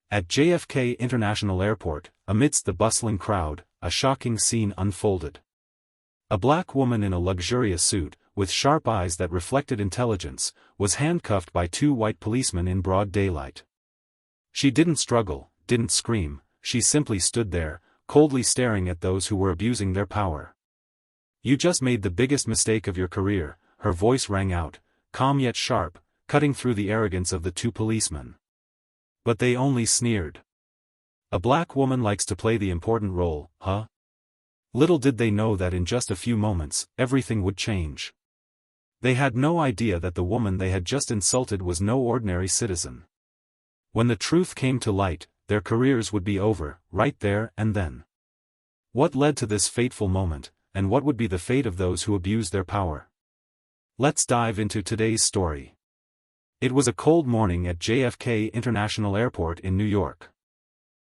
At JFK International Airport, amidst the bustling crowd, a shocking scene unfolded. A black woman in a luxurious suit, with sharp eyes that reflected intelligence, was handcuffed by two white policemen in broad daylight. She didn't struggle, didn't scream, she simply stood there, coldly staring at those who were abusing their power. "You just made the biggest mistake of your career," her voice rang out, calm yet sharp, cutting through the arrogance of the two policemen. But they only sneered. "A black woman likes to play the important role, huh?" Little did they know that in just a few moments, everything would change. They had no idea that the woman they had just insulted was no ordinary citizen. When the truth came to light, their careers would be over, right there and then. What led to this fateful moment, and what would be the fate of those who abused their power? Let's dive into today's story. It was a cold morning at JFK International Airport in New York.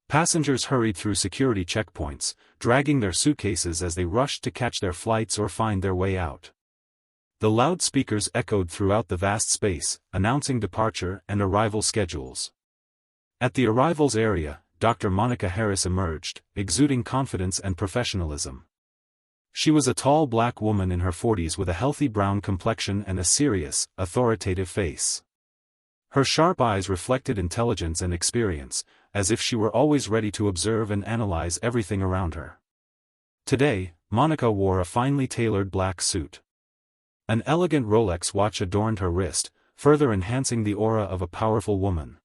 Passengers hurried through security checkpoints, dragging their suitcases as they rushed to catch their flights or find their way out. The loudspeakers echoed throughout the vast space, announcing departure and arrival schedules. At the arrivals area, Dr. Monica Harris emerged, exuding confidence and professionalism. She was a tall black woman in her 40s with a healthy brown complexion and a serious, authoritative face. Her sharp eyes reflected intelligence and experience, as if she were always ready to observe and analyze everything around her. Today, Monica wore a finely tailored black suit. An elegant Rolex watch adorned her wrist, further enhancing the aura of a powerful woman.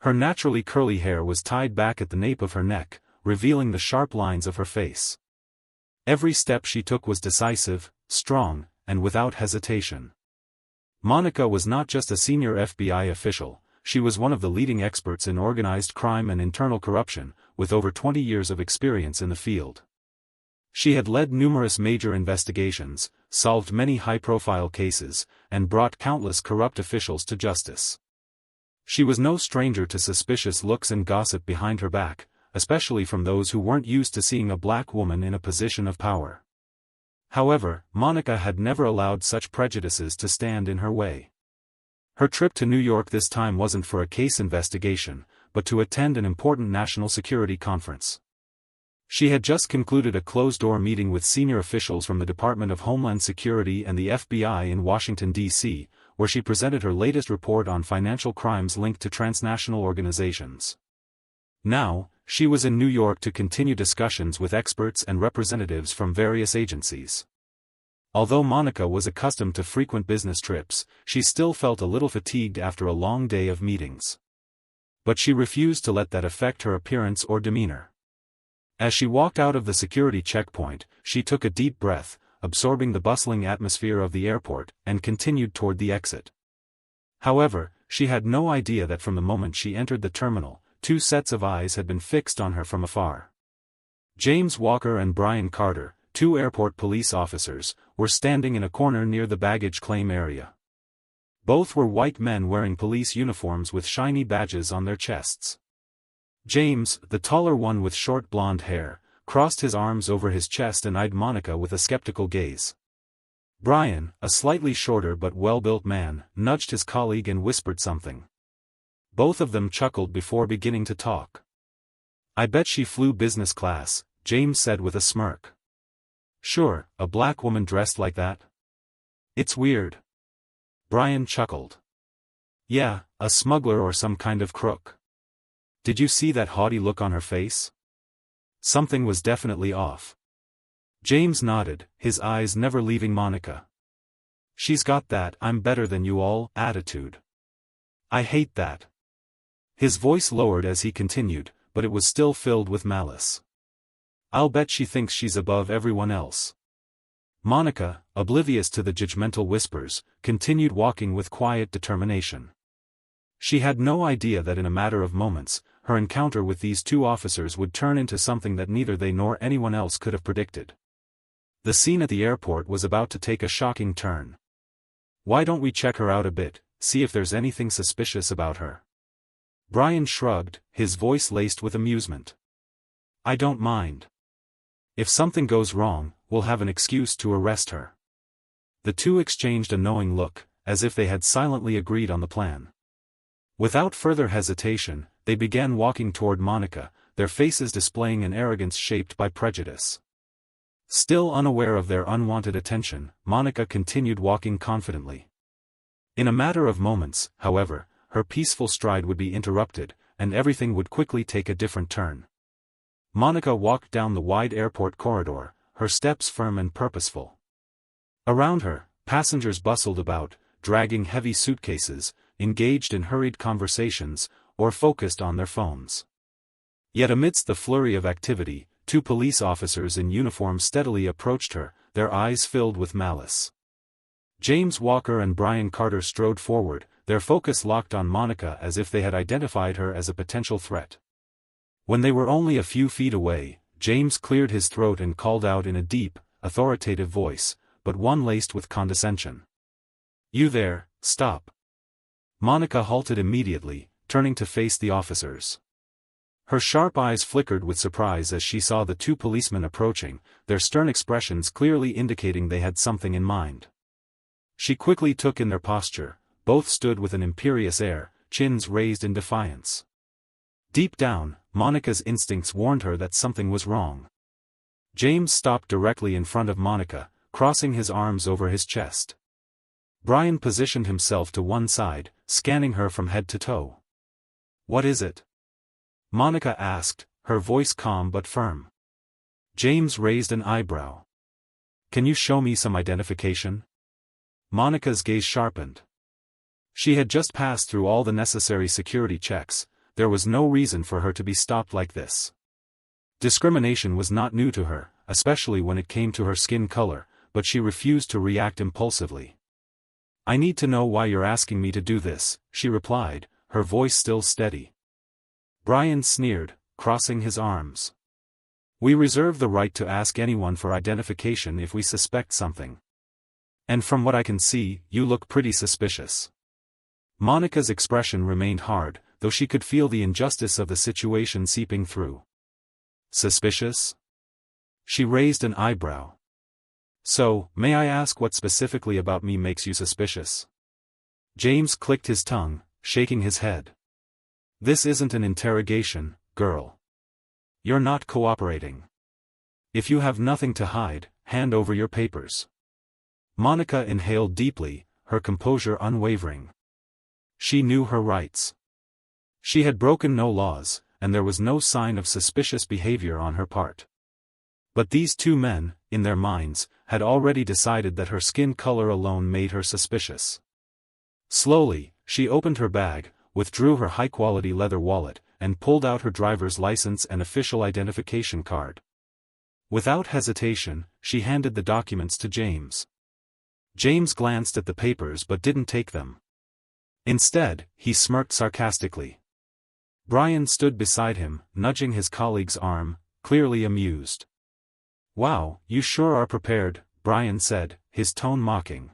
Her naturally curly hair was tied back at the nape of her neck, revealing the sharp lines of her face. Every step she took was decisive, strong, and without hesitation. Monica was not just a senior FBI official, she was one of the leading experts in organized crime and internal corruption, with over 20 years of experience in the field. She had led numerous major investigations, solved many high-profile cases, and brought countless corrupt officials to justice. She was no stranger to suspicious looks and gossip behind her back, especially from those who weren't used to seeing a black woman in a position of power. However, Monica had never allowed such prejudices to stand in her way. Her trip to New York this time wasn't for a case investigation, but to attend an important national security conference. She had just concluded a closed-door meeting with senior officials from the Department of Homeland Security and the FBI in Washington, D.C., where she presented her latest report on financial crimes linked to transnational organizations. Now, she was in New York to continue discussions with experts and representatives from various agencies. Although Monica was accustomed to frequent business trips, she still felt a little fatigued after a long day of meetings. But she refused to let that affect her appearance or demeanor. As she walked out of the security checkpoint, she took a deep breath, absorbing the bustling atmosphere of the airport, and continued toward the exit. However, she had no idea that from the moment she entered the terminal, two sets of eyes had been fixed on her from afar. James Walker and Brian Carter, two airport police officers, were standing in a corner near the baggage claim area. Both were white men wearing police uniforms with shiny badges on their chests. James, the taller one with short blonde hair, crossed his arms over his chest and eyed Monica with a skeptical gaze. Brian, a slightly shorter but well-built man, nudged his colleague and whispered something. Both of them chuckled before beginning to talk. "I bet she flew business class," James said with a smirk. "Sure, a black woman dressed like that? It's weird." Brian chuckled. "Yeah, a smuggler or some kind of crook. Did you see that haughty look on her face? Something was definitely off." James nodded, his eyes never leaving Monica. "She's got that 'I'm better than you all' attitude. I hate that." His voice lowered as he continued, but it was still filled with malice. "I'll bet she thinks she's above everyone else." Monica, oblivious to the judgmental whispers, continued walking with quiet determination. She had no idea that in a matter of moments, her encounter with these two officers would turn into something that neither they nor anyone else could have predicted. The scene at the airport was about to take a shocking turn. "Why don't we check her out a bit, see if there's anything suspicious about her?" Brian shrugged, his voice laced with amusement. "I don't mind. If something goes wrong, we'll have an excuse to arrest her." The two exchanged a knowing look, as if they had silently agreed on the plan. Without further hesitation, they began walking toward Monica, their faces displaying an arrogance shaped by prejudice. Still unaware of their unwanted attention, Monica continued walking confidently. In a matter of moments, however, her peaceful stride would be interrupted, and everything would quickly take a different turn. Monica walked down the wide airport corridor, her steps firm and purposeful. Around her, passengers bustled about, dragging heavy suitcases, engaged in hurried conversations, or focused on their phones. Yet amidst the flurry of activity, two police officers in uniform steadily approached her, their eyes filled with malice. James Walker and Brian Carter strode forward, their focus locked on Monica as if they had identified her as a potential threat. When they were only a few feet away, James cleared his throat and called out in a deep, authoritative voice, but one laced with condescension. "You there, stop." Monica halted immediately, turning to face the officers. Her sharp eyes flickered with surprise as she saw the two policemen approaching, their stern expressions clearly indicating they had something in mind. She quickly took in their posture, both stood with an imperious air, chins raised in defiance. Deep down, Monica's instincts warned her that something was wrong. James stopped directly in front of Monica, crossing his arms over his chest. Brian positioned himself to one side, scanning her from head to toe. "What is it?" Monica asked, her voice calm but firm. James raised an eyebrow. "Can you show me some identification?" Monica's gaze sharpened. She had just passed through all the necessary security checks, there was no reason for her to be stopped like this. Discrimination was not new to her, especially when it came to her skin color, but she refused to react impulsively. "I need to know why you're asking me to do this," she replied, her voice still steady. Brian sneered, crossing his arms. "We reserve the right to ask anyone for identification if we suspect something. And from what I can see, you look pretty suspicious." Monica's expression remained hard, though she could feel the injustice of the situation seeping through. "Suspicious?" She raised an eyebrow. "So, may I ask what specifically about me makes you suspicious?" James clicked his tongue, shaking his head. "This isn't an interrogation, girl. You're not cooperating. If you have nothing to hide, hand over your papers." Monica inhaled deeply, her composure unwavering. She knew her rights. She had broken no laws, and there was no sign of suspicious behavior on her part. But these two men, in their minds, had already decided that her skin color alone made her suspicious. Slowly, she opened her bag, withdrew her high-quality leather wallet, and pulled out her driver's license and official identification card. Without hesitation, she handed the documents to James. James glanced at the papers but didn't take them. Instead, he smirked sarcastically. Brian stood beside him, nudging his colleague's arm, clearly amused. "Wow, you sure are prepared," Brian said, his tone mocking.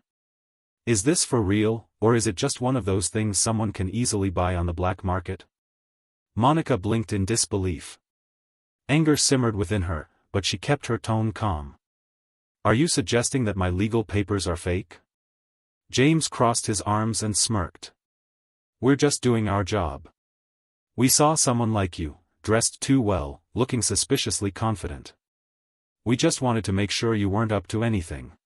"Is this for real, or is it just one of those things someone can easily buy on the black market?" Monica blinked in disbelief. Anger simmered within her, but she kept her tone calm. "Are you suggesting that my legal papers are fake?" James crossed his arms and smirked. "We're just doing our job. We saw someone like you, dressed too well, looking suspiciously confident. We just wanted to make sure you weren't up to anything."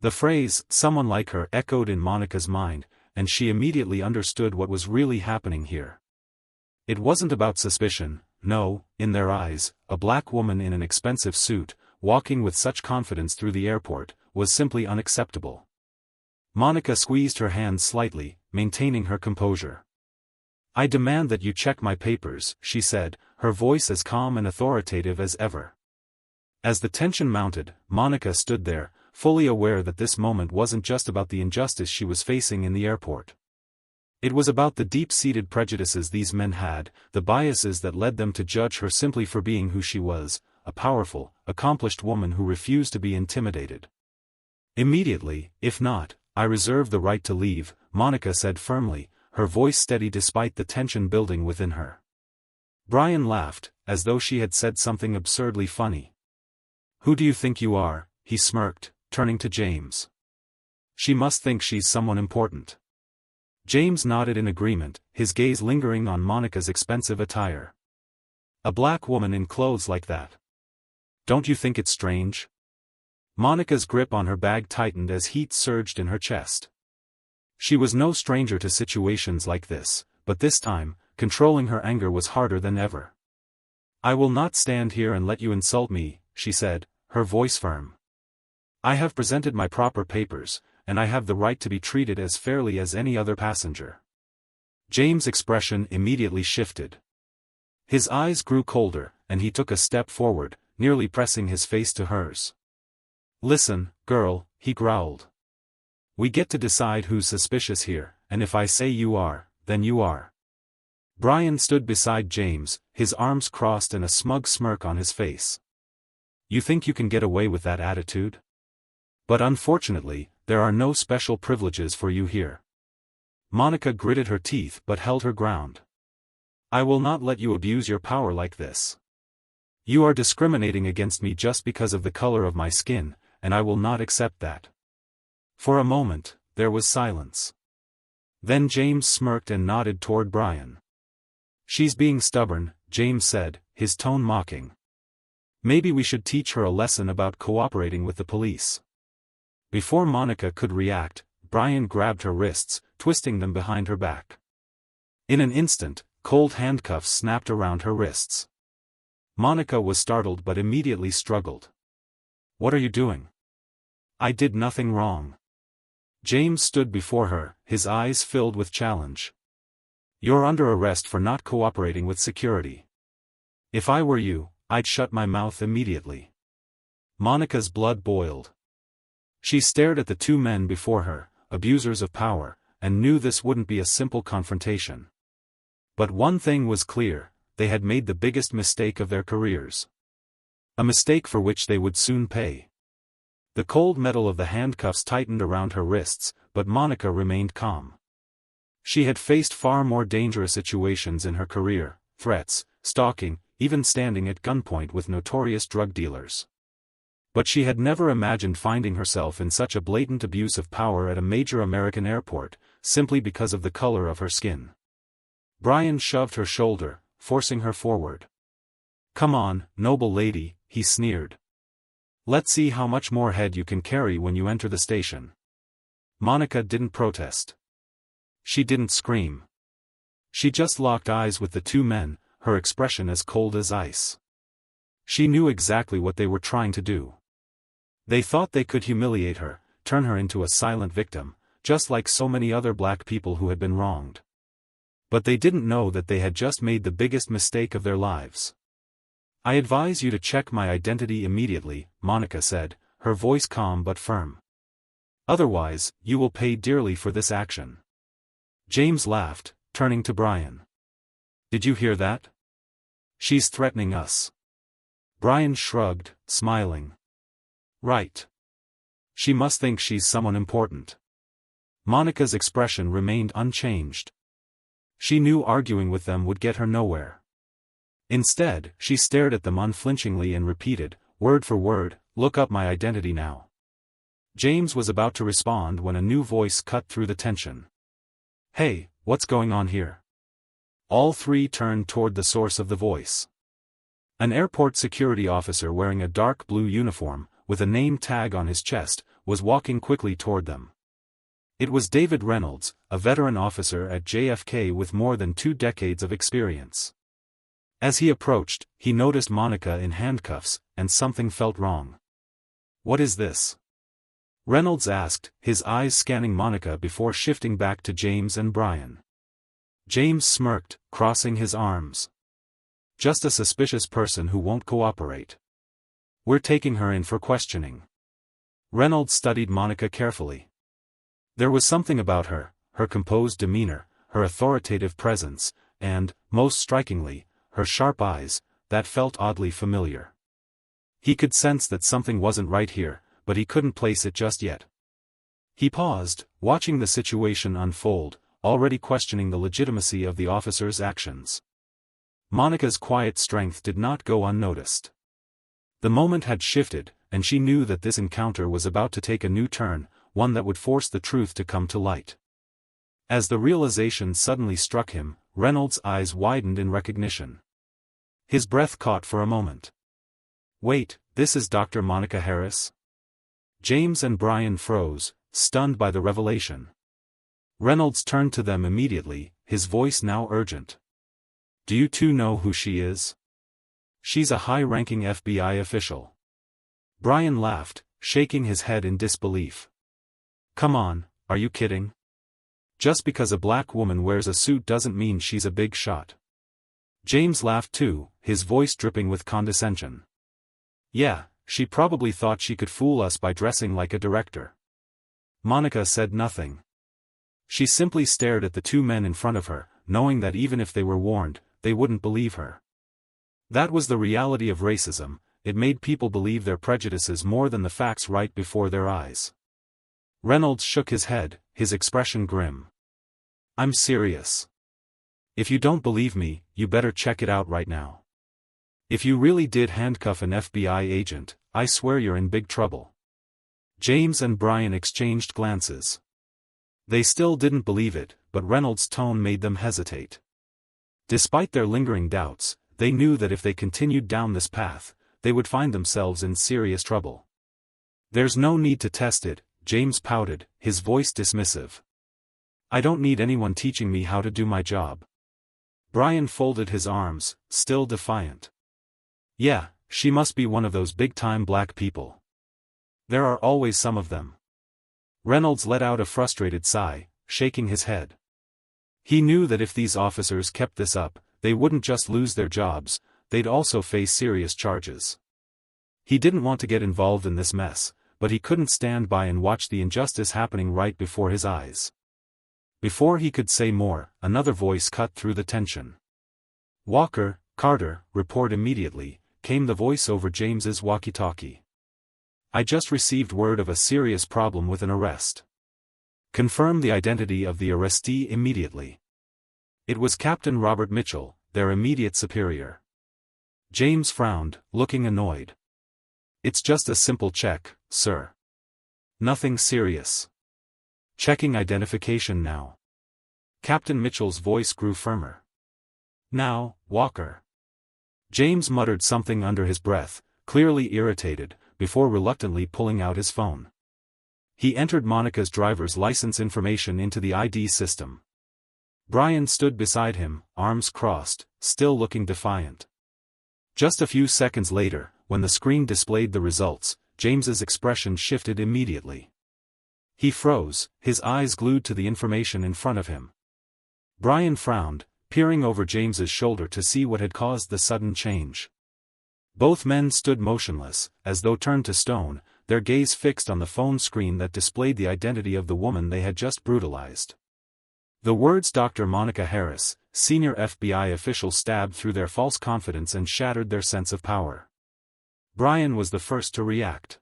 The phrase, "someone like her," echoed in Monica's mind, and she immediately understood what was really happening here. It wasn't about suspicion, no, in their eyes, a black woman in an expensive suit, walking with such confidence through the airport, was simply unacceptable. Monica squeezed her hand slightly, maintaining her composure. "I demand that you check my papers," she said, her voice as calm and authoritative as ever. As the tension mounted, Monica stood there, fully aware that this moment wasn't just about the injustice she was facing in the airport. It was about the deep-seated prejudices these men had, the biases that led them to judge her simply for being who she was, a powerful, accomplished woman who refused to be intimidated. "Immediately, if not, I reserve the right to leave," Monica said firmly, her voice steady despite the tension building within her. Brian laughed, as though she had said something absurdly funny. "Who do you think you are?" he smirked, turning to James. "She must think she's someone important." James nodded in agreement, his gaze lingering on Monica's expensive attire. A black woman in clothes like that. Don't you think it's strange? Monica's grip on her bag tightened as heat surged in her chest. She was no stranger to situations like this, but this time, controlling her anger was harder than ever. I will not stand here and let you insult me, she said, her voice firm. I have presented my proper papers, and I have the right to be treated as fairly as any other passenger. James' expression immediately shifted. His eyes grew colder, and he took a step forward, nearly pressing his face to hers. Listen, girl, he growled. We get to decide who's suspicious here, and if I say you are, then you are. Brian stood beside James, his arms crossed and a smug smirk on his face. You think you can get away with that attitude? But unfortunately, there are no special privileges for you here. Monica gritted her teeth but held her ground. I will not let you abuse your power like this. You are discriminating against me just because of the color of my skin, and I will not accept that. For a moment, there was silence. Then James smirked and nodded toward Brian. She's being stubborn, James said, his tone mocking. Maybe we should teach her a lesson about cooperating with the police. Before Monica could react, Brian grabbed her wrists, twisting them behind her back. In an instant, cold handcuffs snapped around her wrists. Monica was startled but immediately struggled. What are you doing? I did nothing wrong. James stood before her, his eyes filled with challenge. You're under arrest for not cooperating with security. If I were you, I'd shut my mouth immediately. Monica's blood boiled. She stared at the two men before her, abusers of power, and knew this wouldn't be a simple confrontation. But one thing was clear, they had made the biggest mistake of their careers. A mistake for which they would soon pay. The cold metal of the handcuffs tightened around her wrists, but Monica remained calm. She had faced far more dangerous situations in her career, threats, stalking, even standing at gunpoint with notorious drug dealers. But she had never imagined finding herself in such a blatant abuse of power at a major American airport, simply because of the color of her skin. Brian shoved her shoulder, forcing her forward. Come on, noble lady, he sneered. Let's see how much more head you can carry when you enter the station. Monica didn't protest. She didn't scream. She just locked eyes with the two men, her expression as cold as ice. She knew exactly what they were trying to do. They thought they could humiliate her, turn her into a silent victim, just like so many other black people who had been wronged. But they didn't know that they had just made the biggest mistake of their lives. I advise you to check my identity immediately, Monica said, her voice calm but firm. Otherwise, you will pay dearly for this action. James laughed, turning to Brian. Did you hear that? She's threatening us. Brian shrugged, smiling. Right. She must think she's someone important. Monica's expression remained unchanged. She knew arguing with them would get her nowhere. Instead, she stared at them unflinchingly and repeated, word for word, look up my identity now. James was about to respond when a new voice cut through the tension. Hey, what's going on here? All three turned toward the source of the voice. An airport security officer wearing a dark blue uniform, with a name tag on his chest, was walking quickly toward them. It was David Reynolds, a veteran officer at JFK with more than 2 decades of experience. As he approached, he noticed Monica in handcuffs, and something felt wrong. What is this? Reynolds asked, his eyes scanning Monica before shifting back to James and Brian. James smirked, crossing his arms. Just a suspicious person who won't cooperate. We're taking her in for questioning. Reynolds studied Monica carefully. There was something about her, her composed demeanor, her authoritative presence, and, most strikingly, her sharp eyes, that felt oddly familiar. He could sense that something wasn't right here, but he couldn't place it just yet. He paused, watching the situation unfold, already questioning the legitimacy of the officer's actions. Monica's quiet strength did not go unnoticed. The moment had shifted, and she knew that this encounter was about to take a new turn, one that would force the truth to come to light. As the realization suddenly struck him, Reynolds' eyes widened in recognition. His breath caught for a moment. Wait, this is Dr. Monica Harris? James and Brian froze, stunned by the revelation. Reynolds turned to them immediately, his voice now urgent. Do you two know who she is? She's a high-ranking FBI official. Brian laughed, shaking his head in disbelief. Come on, are you kidding? Just because a black woman wears a suit doesn't mean she's a big shot. James laughed too, his voice dripping with condescension. Yeah, she probably thought she could fool us by dressing like a director. Monica said nothing. She simply stared at the two men in front of her, knowing that even if they were warned, they wouldn't believe her. That was the reality of racism, it made people believe their prejudices more than the facts right before their eyes. Reynolds shook his head, his expression grim. I'm serious. If you don't believe me, you better check it out right now. If you really did handcuff an FBI agent, I swear you're in big trouble. James and Brian exchanged glances. They still didn't believe it, but Reynolds' tone made them hesitate. Despite their lingering doubts, they knew that if they continued down this path, they would find themselves in serious trouble. There's no need to test it, James pouted, his voice dismissive. I don't need anyone teaching me how to do my job. Brian folded his arms, still defiant. Yeah, she must be one of those big-time black people. There are always some of them. Reynolds let out a frustrated sigh, shaking his head. He knew that if these officers kept this up, they wouldn't just lose their jobs, they'd also face serious charges. He didn't want to get involved in this mess, but he couldn't stand by and watch the injustice happening right before his eyes. Before he could say more, another voice cut through the tension. Walker, Carter, report immediately, came the voice over James's walkie-talkie. I just received word of a serious problem with an arrest. Confirm the identity of the arrestee immediately. It was Captain Robert Mitchell, their immediate superior. James frowned, looking annoyed. It's just a simple check, sir. Nothing serious. Checking identification now. Captain Mitchell's voice grew firmer. Now, Walker. James muttered something under his breath, clearly irritated, before reluctantly pulling out his phone. He entered Monica's driver's license information into the ID system. Brian stood beside him, arms crossed, still looking defiant. Just a few seconds later, when the screen displayed the results, James's expression shifted immediately. He froze, his eyes glued to the information in front of him. Brian frowned, peering over James's shoulder to see what had caused the sudden change. Both men stood motionless, as though turned to stone, their gaze fixed on the phone screen that displayed the identity of the woman they had just brutalized. The words Dr. Monica Harris, senior FBI official, stabbed through their false confidence and shattered their sense of power. Brian was the first to react.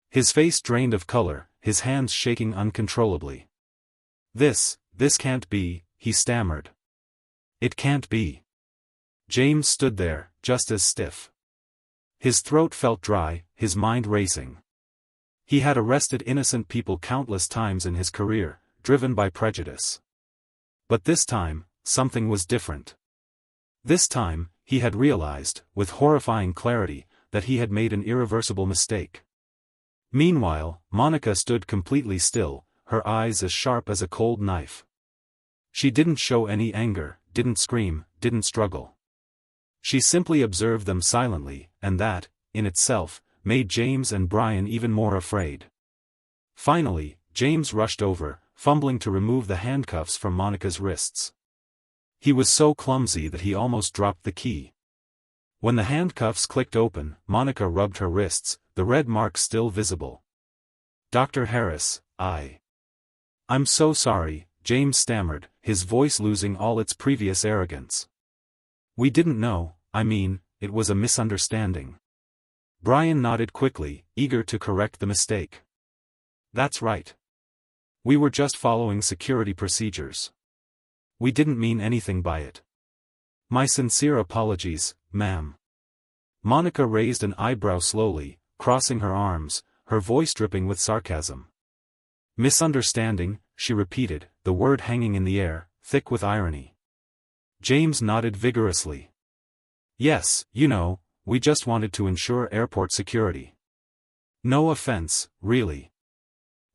His face drained of color, his hands shaking uncontrollably. This can't be, he stammered. It can't be. James stood there, just as stiff. His throat felt dry, his mind racing. He had arrested innocent people countless times in his career, driven by prejudice. But this time, something was different. This time, he had realized, with horrifying clarity, that he had made an irreversible mistake. Meanwhile, Monica stood completely still, her eyes as sharp as a cold knife. She didn't show any anger, didn't scream, didn't struggle. She simply observed them silently, and that, in itself, made James and Brian even more afraid. Finally, James rushed over, fumbling to remove the handcuffs from Monica's wrists. He was so clumsy that he almost dropped the key. When the handcuffs clicked open, Monica rubbed her wrists, the red marks still visible. Dr. Harris, I'm so sorry, James stammered, his voice losing all its previous arrogance. We didn't know, it was a misunderstanding. Brian nodded quickly, eager to correct the mistake. That's right. We were just following security procedures. We didn't mean anything by it. My sincere apologies, ma'am. Monica raised an eyebrow slowly, crossing her arms, her voice dripping with sarcasm. Misunderstanding, she repeated, the word hanging in the air, thick with irony. James nodded vigorously. Yes, we just wanted to ensure airport security. No offense, really.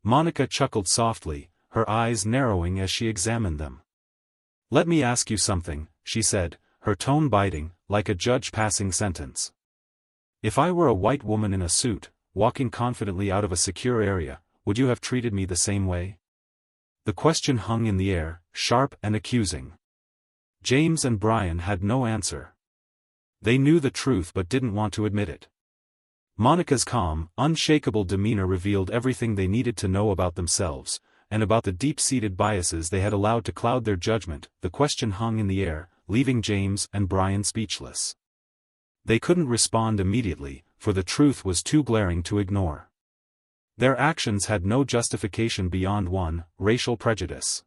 Monica chuckled softly, her eyes narrowing as she examined them. Let me ask you something, she said, her tone biting, like a judge passing sentence. If I were a white woman in a suit, walking confidently out of a secure area, would you have treated me the same way? The question hung in the air, sharp and accusing. James and Brian had no answer. They knew the truth but didn't want to admit it. Monica's calm, unshakable demeanor revealed everything they needed to know about themselves, and about the deep-seated biases they had allowed to cloud their judgment. The question hung in the air, leaving James and Brian speechless. They couldn't respond immediately, for the truth was too glaring to ignore. Their actions had no justification beyond one, racial prejudice.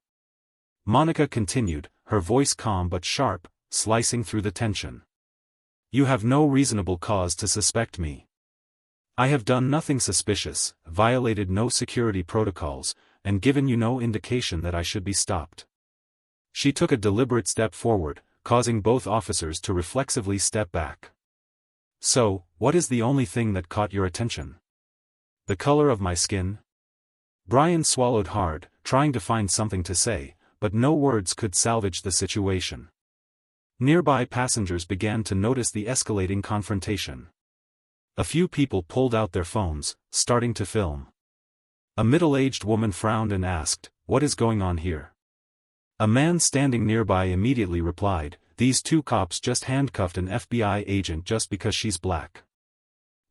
Monica continued, her voice calm but sharp, slicing through the tension. You have no reasonable cause to suspect me. I have done nothing suspicious, violated no security protocols, and given you no indication that I should be stopped. She took a deliberate step forward, causing both officers to reflexively step back. So, what is the only thing that caught your attention? The color of my skin? Brian swallowed hard, trying to find something to say, but no words could salvage the situation. Nearby passengers began to notice the escalating confrontation. A few people pulled out their phones, starting to film. A middle-aged woman frowned and asked, "What is going on here?" A man standing nearby immediately replied, "These two cops just handcuffed an FBI agent just because she's black."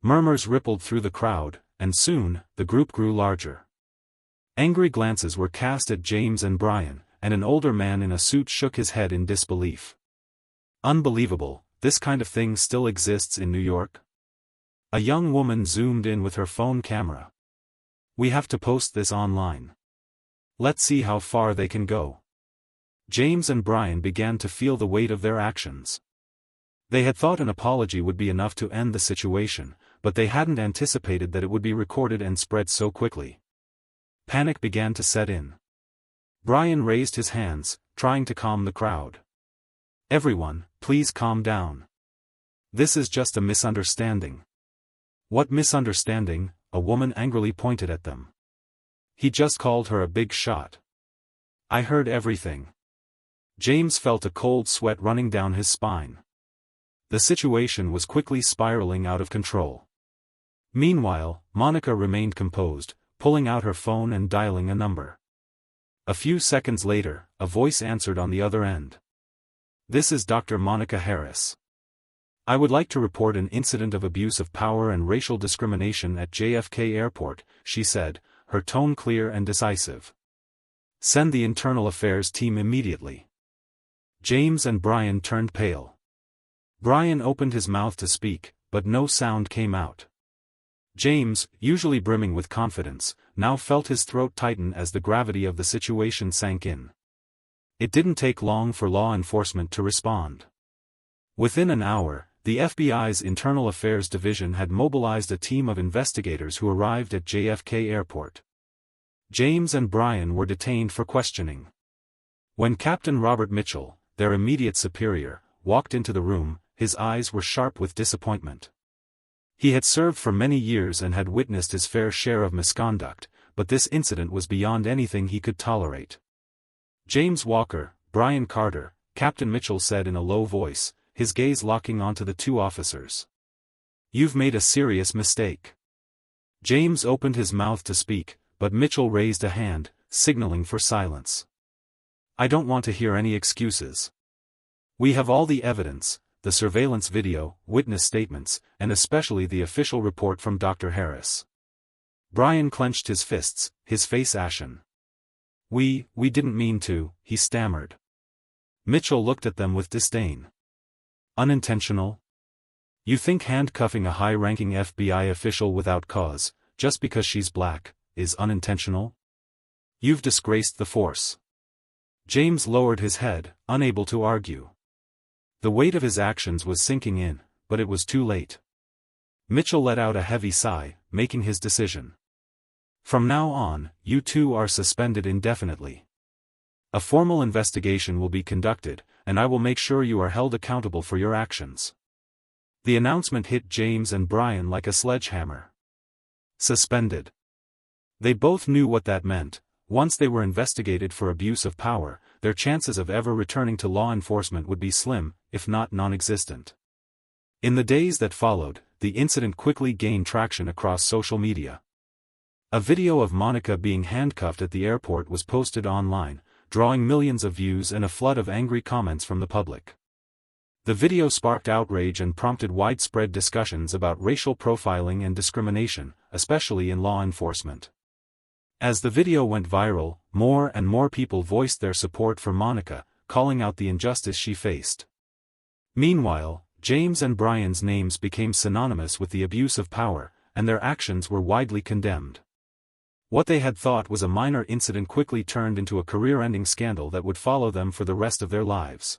Murmurs rippled through the crowd, and soon, the group grew larger. Angry glances were cast at James and Brian, and an older man in a suit shook his head in disbelief. Unbelievable, this kind of thing still exists in New York? A young woman zoomed in with her phone camera. We have to post this online. Let's see how far they can go. James and Brian began to feel the weight of their actions. They had thought an apology would be enough to end the situation, but they hadn't anticipated that it would be recorded and spread so quickly. Panic began to set in. Brian raised his hands, trying to calm the crowd. Everyone, please calm down. This is just a misunderstanding. What misunderstanding? A woman angrily pointed at them. He just called her a big shot. I heard everything. James felt a cold sweat running down his spine. The situation was quickly spiraling out of control. Meanwhile, Monica remained composed, pulling out her phone and dialing a number. A few seconds later, a voice answered on the other end. This is Dr. Monica Harris. I would like to report an incident of abuse of power and racial discrimination at JFK Airport, she said, her tone clear and decisive. Send the internal affairs team immediately. James and Brian turned pale. Brian opened his mouth to speak, but no sound came out. James, usually brimming with confidence, now felt his throat tighten as the gravity of the situation sank in. It didn't take long for law enforcement to respond. Within an hour, the FBI's Internal Affairs Division had mobilized a team of investigators who arrived at JFK Airport. James and Brian were detained for questioning. When Captain Robert Mitchell, their immediate superior, walked into the room, his eyes were sharp with disappointment. He had served for many years and had witnessed his fair share of misconduct, but this incident was beyond anything he could tolerate. James Walker, Brian Carter, Captain Mitchell said in a low voice, his gaze locking onto the two officers. You've made a serious mistake. James opened his mouth to speak, but Mitchell raised a hand, signaling for silence. I don't want to hear any excuses. We have all the evidence, the surveillance video, witness statements, and especially the official report from Dr. Harris. Brian clenched his fists, his face ashen. We didn't mean to, he stammered. Mitchell looked at them with disdain. Unintentional? You think handcuffing a high-ranking FBI official without cause, just because she's black, is unintentional? You've disgraced the force. James lowered his head, unable to argue. The weight of his actions was sinking in, but it was too late. Mitchell let out a heavy sigh, making his decision. From now on, you two are suspended indefinitely. A formal investigation will be conducted, and I will make sure you are held accountable for your actions. The announcement hit James and Brian like a sledgehammer. Suspended. They both knew what that meant. Once they were investigated for abuse of power, their chances of ever returning to law enforcement would be slim, if not non-existent. In the days that followed, the incident quickly gained traction across social media. A video of Monica being handcuffed at the airport was posted online, drawing millions of views and a flood of angry comments from the public. The video sparked outrage and prompted widespread discussions about racial profiling and discrimination, especially in law enforcement. As the video went viral, more and more people voiced their support for Monica, calling out the injustice she faced. Meanwhile, James and Brian's names became synonymous with the abuse of power, and their actions were widely condemned. What they had thought was a minor incident quickly turned into a career-ending scandal that would follow them for the rest of their lives.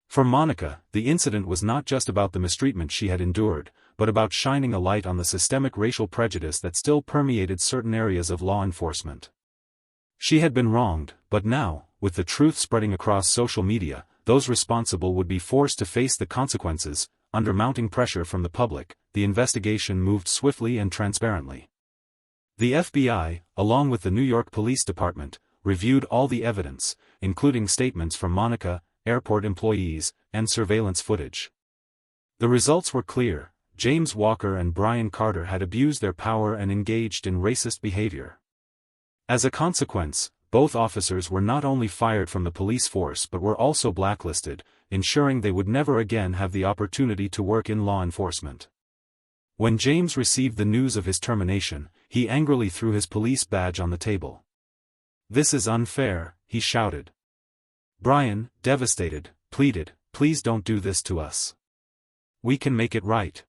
For Monica, the incident was not just about the mistreatment she had endured, but about shining a light on the systemic racial prejudice that still permeated certain areas of law enforcement. She had been wronged, but now, with the truth spreading across social media, those responsible would be forced to face the consequences. Under mounting pressure from the public, the investigation moved swiftly and transparently. The FBI, along with the New York Police Department, reviewed all the evidence, including statements from Monica, airport employees, and surveillance footage. The results were clear: James Walker and Brian Carter had abused their power and engaged in racist behavior. As a consequence, both officers were not only fired from the police force but were also blacklisted, ensuring they would never again have the opportunity to work in law enforcement. When James received the news of his termination, he angrily threw his police badge on the table. "This is unfair," he shouted. Brian, devastated, pleaded, "Please don't do this to us. We can make it right."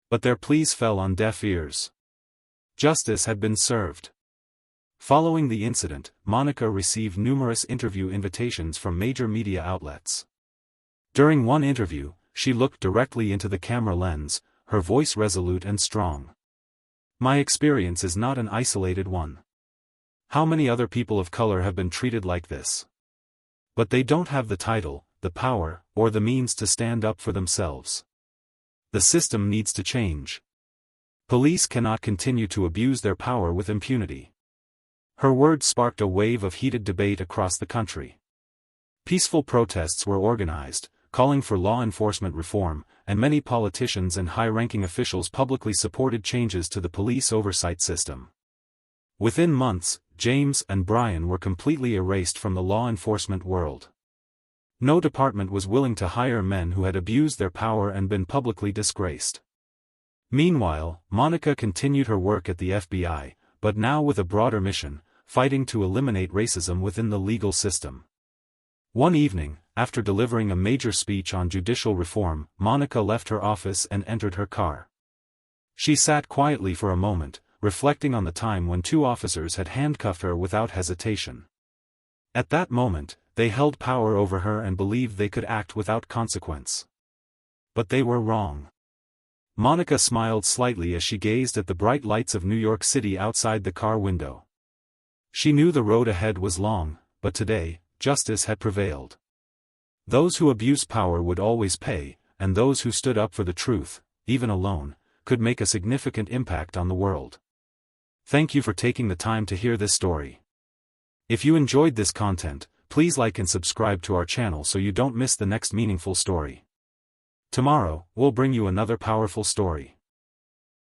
But their pleas fell on deaf ears. Justice had been served. Following the incident, Monica received numerous interview invitations from major media outlets. During one interview, she looked directly into the camera lens, her voice resolute and strong. "My experience is not an isolated one. How many other people of color have been treated like this? But they don't have the title, the power, or the means to stand up for themselves. The system needs to change. Police cannot continue to abuse their power with impunity." Her words sparked a wave of heated debate across the country. Peaceful protests were organized, calling for law enforcement reform, and many politicians and high-ranking officials publicly supported changes to the police oversight system. Within months, James and Brian were completely erased from the law enforcement world. No department was willing to hire men who had abused their power and been publicly disgraced. Meanwhile, Monica continued her work at the FBI, but now with a broader mission: fighting to eliminate racism within the legal system. One evening, after delivering a major speech on judicial reform, Monica left her office and entered her car. She sat quietly for a moment, reflecting on the time when two officers had handcuffed her without hesitation. At that moment, they held power over her and believed they could act without consequence. But they were wrong. Monica smiled slightly as she gazed at the bright lights of New York City outside the car window. She knew the road ahead was long, but today, justice had prevailed. Those who abuse power would always pay, and those who stood up for the truth, even alone, could make a significant impact on the world. Thank you for taking the time to hear this story. If you enjoyed this content, please like and subscribe to our channel so you don't miss the next meaningful story. Tomorrow, we'll bring you another powerful story.